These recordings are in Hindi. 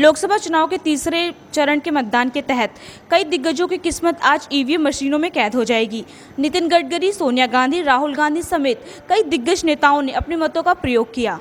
लोकसभा चुनाव के तीसरे चरण के मतदान के तहत कई दिग्गजों की किस्मत आज ईवीएम मशीनों में कैद हो जाएगी। नितिन गडकरी, सोनिया गांधी, राहुल गांधी समेत कई दिग्गज नेताओं ने अपने मतों का प्रयोग किया।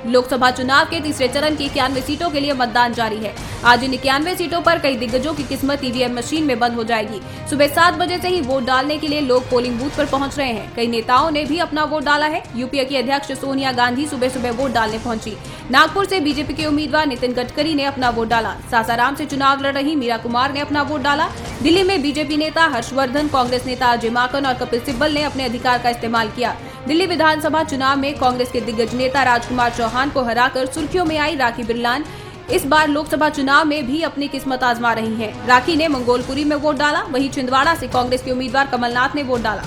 लोकसभा चुनाव के तीसरे चरण की 91 सीटों के लिए मतदान जारी है। आज इन 91 सीटों पर कई दिग्गजों की किस्मत ईवीएम मशीन में बंद हो जाएगी। सुबह 7 बजे से ही वोट डालने के लिए लोग पोलिंग बूथ पर पहुंच रहे हैं। कई नेताओं ने भी अपना वोट डाला है। यूपीए की अध्यक्ष सोनिया गांधी सुबह सुबह वोट डालने पहुंची। नागपुर से बीजेपी के उम्मीदवार नितिन गडकरी ने अपना वोट डाला। सासाराम से चुनाव लड़ रही मीरा कुमार ने अपना वोट डाला। दिल्ली में बीजेपी नेता हर्षवर्धन, कांग्रेस नेता अजय माकन और कपिल सिब्बल ने अपने अधिकार का इस्तेमाल किया। दिल्ली विधानसभा चुनाव में कांग्रेस के दिग्गज नेता राजकुमार चौहान को हराकर सुर्खियों में आई राखी बिरलान इस बार लोकसभा चुनाव में भी अपनी किस्मत आजमा रही हैं। राखी ने मंगोलपुरी में वोट डाला, वहीं छिंदवाड़ा से कांग्रेस के उम्मीदवार कमलनाथ ने वोट डाला।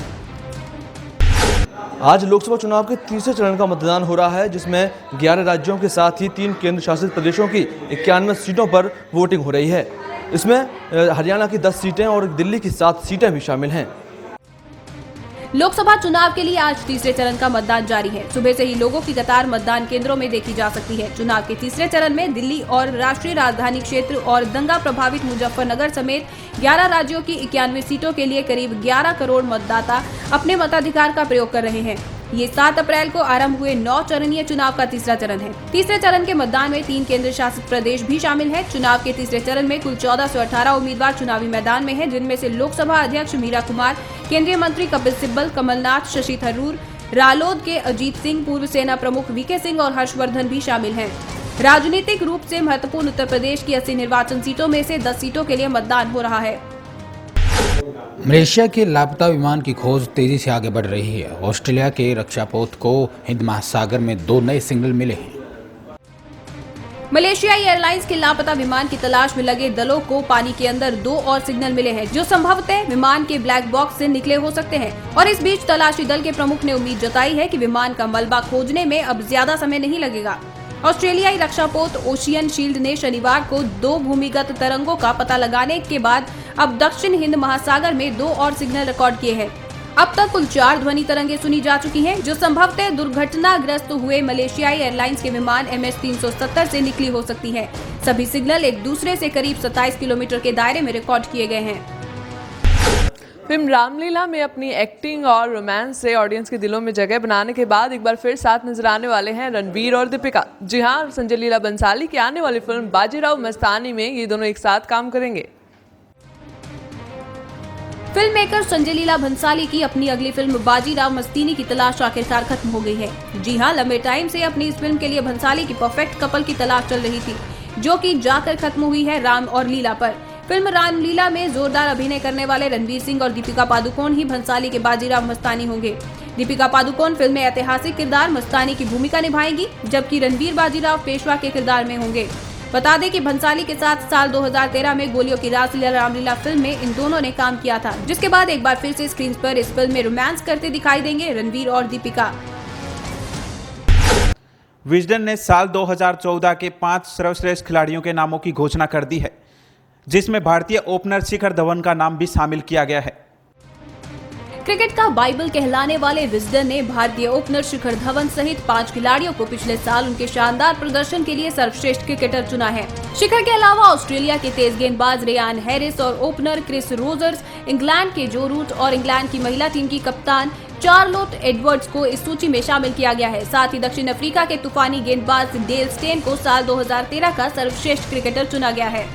आज लोकसभा चुनाव के तीसरे चरण का मतदान हो रहा है, जिसमें 11 राज्यों के साथ ही 3 केंद्र शासित प्रदेशों की 91 सीटों पर वोटिंग हो रही है। इसमें हरियाणा की 10 सीटें और दिल्ली की 7 सीटें भी शामिल हैं। लोकसभा चुनाव के लिए आज तीसरे चरण का मतदान जारी है। सुबह से ही लोगों की कतार मतदान केंद्रों में देखी जा सकती है। चुनाव के तीसरे चरण में दिल्ली और राष्ट्रीय राजधानी क्षेत्र और दंगा प्रभावित मुजफ्फरनगर समेत 11 राज्यों की 91 सीटों के लिए करीब 11 करोड़ मतदाता अपने मताधिकार का प्रयोग कर रहे हैं। ये 7 अप्रैल को आरंभ हुए 9 चरणीय चुनाव का तीसरा चरण है। तीसरे चरण के मतदान में 3 केंद्र शासित प्रदेश भी शामिल है। चुनाव के तीसरे चरण में कुल 1418 उम्मीदवार चुनावी मैदान में हैं, जिनमें से लोकसभा अध्यक्ष मीरा कुमार, केंद्रीय मंत्री कपिल सिब्बल, कमलनाथ, शशि थरूर, रालोद के अजीत सिंह, पूर्व सेना प्रमुख वीके सिंह और हर्षवर्धन भी शामिल हैं। राजनीतिक रूप से महत्वपूर्ण उत्तर प्रदेश की 80 निर्वाचन सीटों में से 10 सीटों के लिए मतदान हो रहा है। मलेशिया के लापता विमान की खोज तेजी से आगे बढ़ रही है। ऑस्ट्रेलिया के रक्षापोत को हिंद महासागर में 2 नए सिग्नल मिले हैं। मलेशियाई एयरलाइंस के लापता विमान की तलाश में लगे दलों को पानी के अंदर 2 और सिग्नल मिले हैं, जो संभवतः विमान के ब्लैक बॉक्स से निकले हो सकते हैं। और इस बीच तलाशी दल के प्रमुख ने उम्मीद जताई है कि विमान का मलबा खोजने में अब ज्यादा समय नहीं लगेगा। ऑस्ट्रेलियाई रक्षापोत ओशियन शील्ड ने शनिवार को 2 भूमिगत तरंगों का पता लगाने के बाद अब दक्षिण हिंद महासागर में 2 और सिग्नल रिकॉर्ड किए हैं। अब तक कुल 4 ध्वनि तरंगें सुनी जा चुकी हैं, जो संभवतः दुर्घटनाग्रस्त हुए मलेशियाई एयरलाइंस के विमान MS-370 से निकली हो सकती हैं। सभी सिग्नल एक दूसरे से करीब 27 किलोमीटर के दायरे में रिकॉर्ड किए गए हैं। फिल्म रामलीला में अपनी एक्टिंग और रोमांस से ऑडियंस के दिलों में जगह बनाने के बाद एक बार फिर साथ नजर आने वाले हैं रणवीर और दीपिका। जी हां, संजय लीला बंसाली की आने वाली फिल्म बाजीराव मस्तानी में ये दोनों एक साथ काम करेंगे। फिल्म मेकर संजय लीला भंसाली की अपनी अगली फिल्म बाजीराव मस्तानी की तलाश आखिरकार खत्म हो गई है। जी हां, लंबे टाइम से अपनी इस फिल्म के लिए भंसाली की परफेक्ट कपल की तलाश चल रही थी, जो कि जाकर खत्म हुई है राम और लीला पर। फिल्म रामलीला में जोरदार अभिनय करने वाले रणवीर सिंह और दीपिका पादुकोण ही भंसाली के बाजीराव मस्तानी होंगे। दीपिका पादुकोण फिल्म में ऐतिहासिक किरदार मस्तानी की भूमिका निभाएंगी, जबकि रणवीर बाजीराव पेशवा के किरदार में होंगे। बता दें कि भंसाली के साथ साल 2013 में गोलियों की रासलीला रामलीला फिल्म में इन दोनों ने काम किया था, जिसके बाद एक बार फिर से स्क्रीन पर इस फिल्म में रोमांस करते दिखाई देंगे रणवीर और दीपिका। विजडन ने साल 2014 के 5 सर्वश्रेष्ठ खिलाड़ियों के नामों की घोषणा कर दी है, जिसमें भारतीय ओपनर शिखर धवन का नाम भी शामिल किया गया है। क्रिकेट का बाइबल कहलाने वाले विजडन ने भारतीय ओपनर शिखर धवन सहित 5 खिलाड़ियों को पिछले साल उनके शानदार प्रदर्शन के लिए सर्वश्रेष्ठ क्रिकेटर चुना है। शिखर के अलावा ऑस्ट्रेलिया के तेज गेंदबाज रेयान हैरिस और ओपनर क्रिस रोजर्स, इंग्लैंड के जो रूट और इंग्लैंड की महिला टीम की कप्तान चार्लोट एडवर्ड्स को इस सूची में शामिल किया गया है। साथ ही दक्षिण अफ्रीका के तूफानी गेंदबाज डेल स्टेन को साल 2013 का सर्वश्रेष्ठ क्रिकेटर चुना गया है।